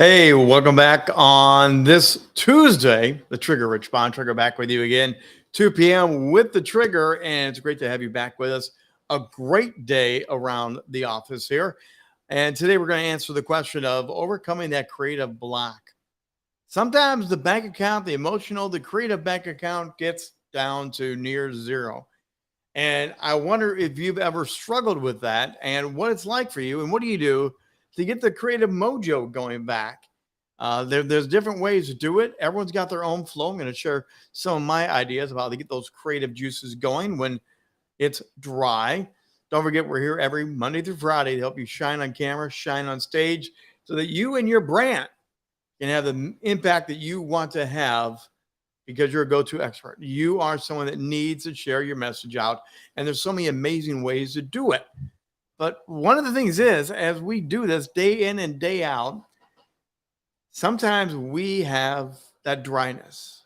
Hey, welcome back on this Tuesday. The Trigger, Rich Bontrager, back with you again, 2 p.m. with the Trigger, and it's great to have you back with us. A great day around the office here. And today we're going to answer the question of overcoming that creative block. Sometimes the bank account, the creative bank account gets down to near zero. And I wonder if you've ever struggled with that and what it's like for you and what do you do to get the creative mojo going back. There's different ways to do it. Everyone's got their own flow. I'm going to share some of my ideas about how to get those creative juices going when it's dry. Don't forget, we're here every Monday through Friday to help you shine on camera, shine on stage, so that you and your brand can have the impact that you want to have because you're a go-to expert. You are someone that needs to share your message out, and there's so many amazing ways to do it. But one of the things is, as we do this day in and day out, sometimes we have that dryness.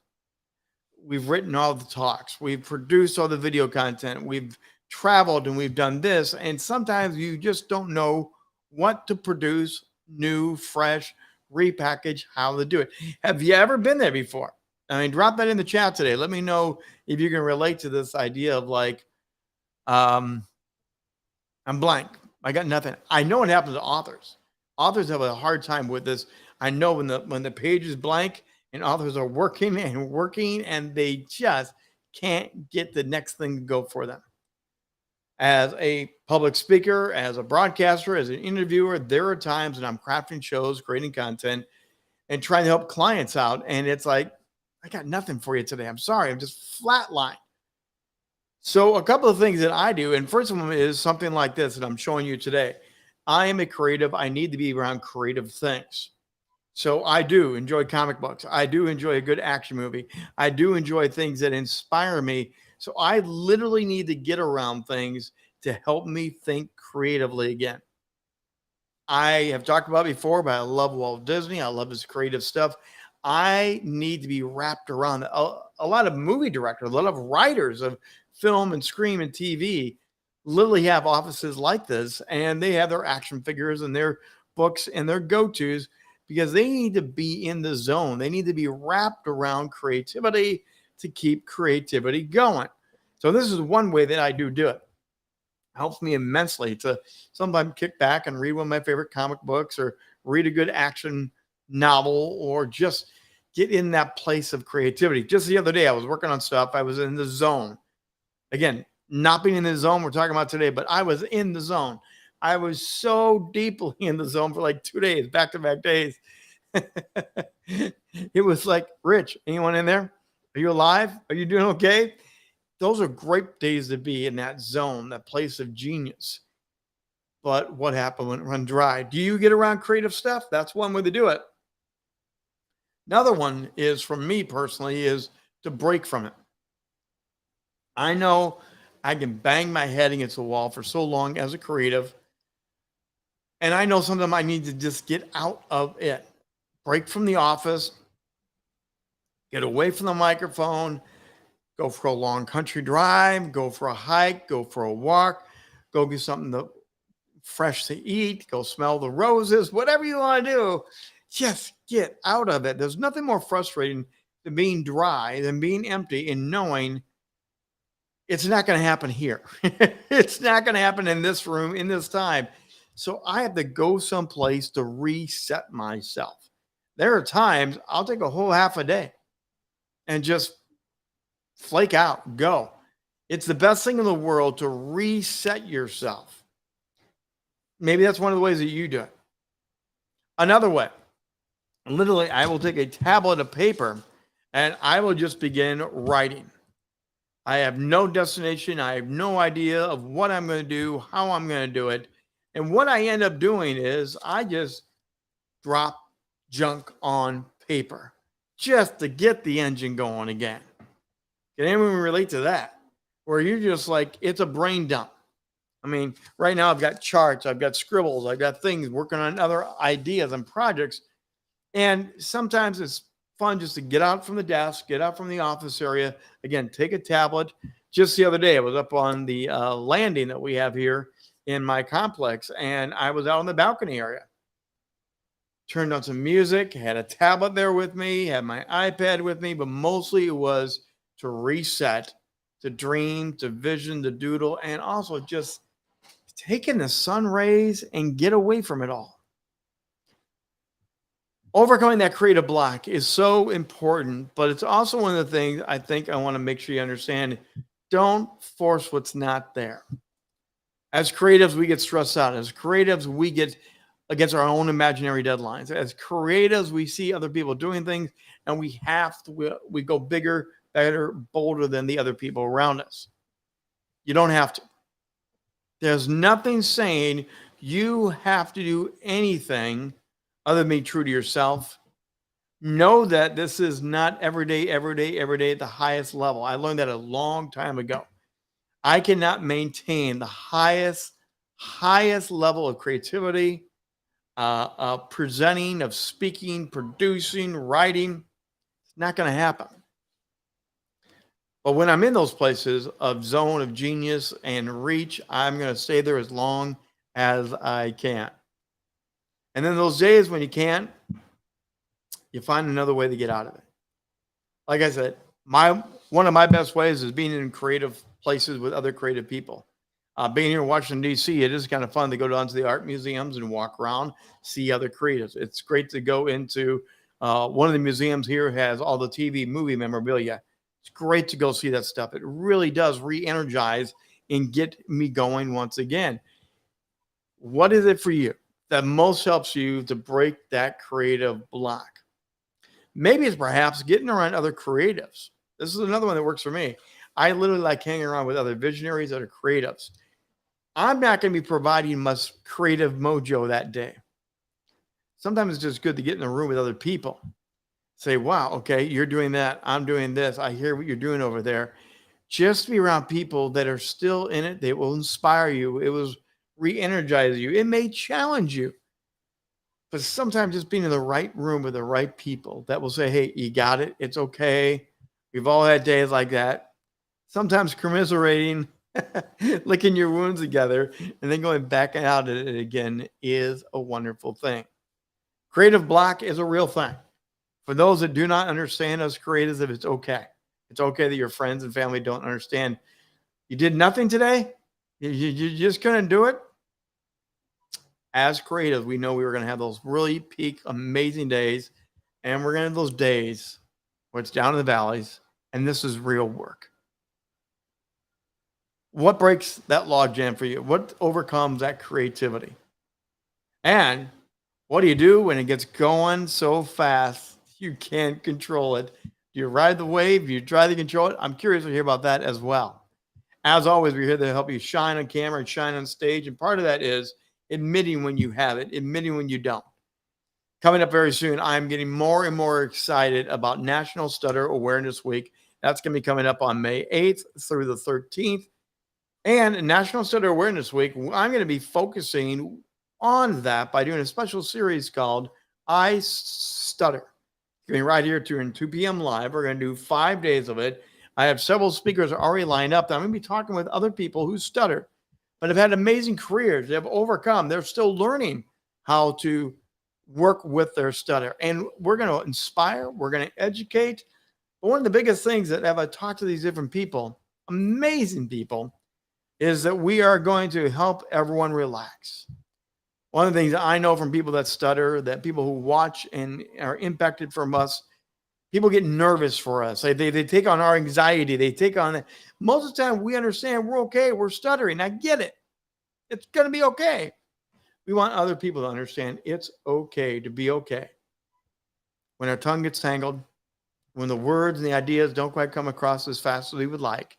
We've written all the talks, we've produced all the video content, we've traveled and we've done this, and sometimes you just don't know what to produce new, fresh, repackage, how to do it. Have you ever been there before? I mean, drop that in the chat today. Let me know if you can relate to this idea of like, um, I'm blank. I got nothing. I know what happens to authors. Authors have a hard time with this. I know when the page is blank and authors are working and they just can't get the next thing to go for them. As a public speaker, as a broadcaster, as an interviewer, there are times that I'm crafting shows, creating content, and trying to help clients out. And it's like, I got nothing for you today. I'm sorry. I'm just flatline. So a couple of things that I do, and first of them is something like this that I'm showing you today. I am a creative. I need to be around creative things. So I do enjoy comic books. I do enjoy a good action movie. I do enjoy things that inspire me. So I literally need to get around things to help me think creatively again. I have talked about before, but I love Walt Disney. I love his creative stuff. I need to be wrapped around a lot of movie directors, a lot of writers of film and screen and TV literally have offices like this, and they have their action figures and their books and their go-tos because they need to be in the zone. They need to be wrapped around creativity to keep creativity going. So this is one way that I do it. Helps me immensely to sometimes kick back and read one of my favorite comic books or read a good action novel or just get in that place of creativity. Just the other day, I was working on stuff. I was in the zone. Again, not being in the zone we're talking about today, but I was in the zone. I was so deeply in the zone for like 2 days, back-to-back days. It was like, Rich, anyone in there? Are you alive? Are you doing okay? Those are great days to be in that zone, that place of genius. But what happened when it run dry? Do you get around creative stuff? That's one way to do it. Another one is, from me personally, is to break from it. I know I can bang my head against the wall for so long as a creative. And I know sometimes I need to just get out of it, break from the office, get away from the microphone, go for a long country drive, go for a hike, go for a walk, go get something fresh to eat, go smell the roses, whatever you want to do. Just get out of it. There's nothing more frustrating than being dry, than being empty, and knowing it's not going to happen here. It's not going to happen in this room, in this time. So I have to go someplace to reset myself. There are times I'll take a whole half a day and just flake out, go. It's the best thing in the world to reset yourself. Maybe that's one of the ways that you do it. Another way, literally, I will take a tablet of paper and I will just begin writing. I have no destination. I have no idea of what I'm going to do, how I'm going to do it. And what I end up doing is I just drop junk on paper just to get the engine going again. Can anyone relate to that? Where you're just like, it's a brain dump. I mean, right now I've got charts, I've got scribbles, I've got things working on other ideas and projects. And sometimes it's fun just to get out from the desk, get out from the office area. Again, take a tablet. Just the other day, I was up on the landing that we have here in my complex, and I was out on the balcony area. turned on some music, had a tablet there with me, had my iPad with me, but mostly it was to reset, to dream, to vision, to doodle, and also just take in the sun rays and get away from it all. Overcoming that creative block is so important, but it's also one of the things I think I want to make sure you understand. Don't force what's not there. As creatives, we get stressed out. As creatives, we get against our own imaginary deadlines. As creatives, we see other people doing things and we go bigger, better, bolder than the other people around us. You don't have to. There's nothing saying you have to do anything other than be true to yourself. Know that this is not every day at the highest level. I learned that a long time ago. I cannot maintain the highest level of creativity, presenting, of speaking, producing, writing. It's not going to happen. But when I'm in those places of zone of genius and reach, I'm going to stay there as long as I can. And then those days when you can't, you find another way to get out of it. Like I said, one of my best ways is being in creative places with other creative people. Being here in Washington, D.C., it is kind of fun to go down to the art museums and walk around, see other creatives. It's great to go into one of the museums here has all the TV movie memorabilia. It's great to go see that stuff. It really does re-energize and get me going once again. What is it for you that most helps you to break that creative block? Maybe it's perhaps getting around other creatives. This is another one that works for me. I literally like hanging around with other visionaries, other creatives. I'm not going to be providing much creative mojo that day. Sometimes it's just good to get in the room with other people. Say, wow, okay, you're doing that. I'm doing this. I hear what you're doing over there. Just be around people that are still in it. They will inspire you. It will re-energize you. It may challenge you. But sometimes just being in the right room with the right people that will say, hey, you got it. It's okay. We've all had days like that. Sometimes commiserating, licking your wounds together, and then going back out at it again is a wonderful thing. Creative block is a real thing. For those that do not understand us creatives, if it's okay. It's okay that your friends and family don't understand. You did nothing today? You just couldn't do it? As creatives, we know we were going to have those really peak, amazing days. And we're going to have those days where it's down in the valleys. And this is real work. What breaks that logjam for you? What overcomes that creativity? And what do you do when it gets going so fast you can't control it? Do you ride the wave? Do you try to control it? I'm curious to hear about that as well. As always, we're here to help you shine on camera and shine on stage. And part of that is admitting when you have it, admitting when you don't. Coming up very soon, I'm getting more and more excited about National Stutter Awareness Week. That's going to be coming up on May 8th through the 13th. And National Stutter Awareness Week, I'm going to be focusing on that by doing a special series called I Stutter. You're going to be right here to 2 p.m. live. We're going to do 5 days of it. I have several speakers already lined up. I'm going to be talking with other people who stutter, but have had amazing careers. They have overcome. They're still learning how to work with their stutter. And we're going to inspire. We're going to educate. But one of the biggest things that as I talk to these different people, amazing people, is that we are going to help everyone relax. One of the things that I know from people that stutter, that people who watch and are impacted from us, people get nervous for us. They take on our anxiety. They take on it. Most of the time we understand we're okay. We're stuttering. I get it. It's going to be okay. We want other people to understand it's okay to be okay. When our tongue gets tangled, when the words and the ideas don't quite come across as fast as we would like,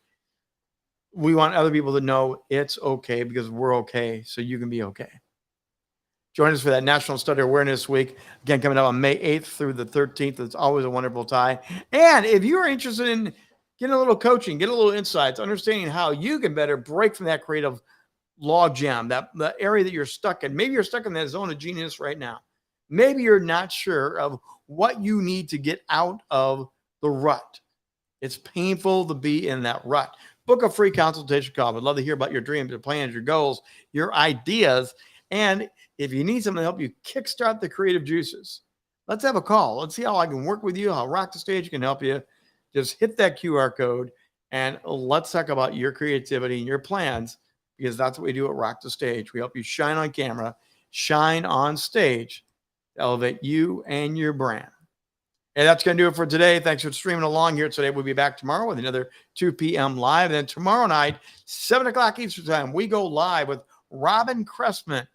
we want other people to know it's okay because we're okay, so you can be okay. Join us for that National Stutter Awareness Week. Again, coming up on May 8th through the 13th. It's always a wonderful time. And if you are interested in getting a little coaching, get a little insights, understanding how you can better break from that creative logjam, the area that you're stuck in. Maybe you're stuck in that zone of genius right now. Maybe you're not sure of what you need to get out of the rut. It's painful to be in that rut. Book a free consultation call. I'd love to hear about your dreams, your plans, your goals, your ideas, And if you need someone to help you kickstart the creative juices, let's have a call. Let's see how I can work with you, how Rock the Stage can help you. Just hit that QR code and let's talk about your creativity and your plans, because that's what we do at Rock the Stage. We help you shine on camera, shine on stage, to elevate you and your brand. And that's going to do it for today. Thanks for streaming along here today. We'll be back tomorrow with another 2 p.m. live. And then tomorrow night, 7 o'clock Eastern time, we go live with Robin Cressman.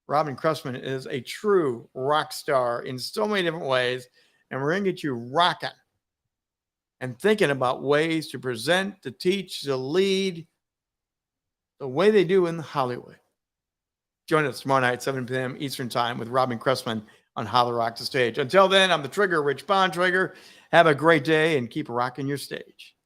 Robin Cressman is a true rock star in so many different ways. And we're going to get you rocking and thinking about ways to present, to teach, to lead the way they do in Hollywood. Join us tomorrow night, 7 p.m. Eastern time with Robin Cressman on How to Rock the Stage. Until then, I'm the Trigger, Rich Bontrager. Have a great day and keep rocking your stage.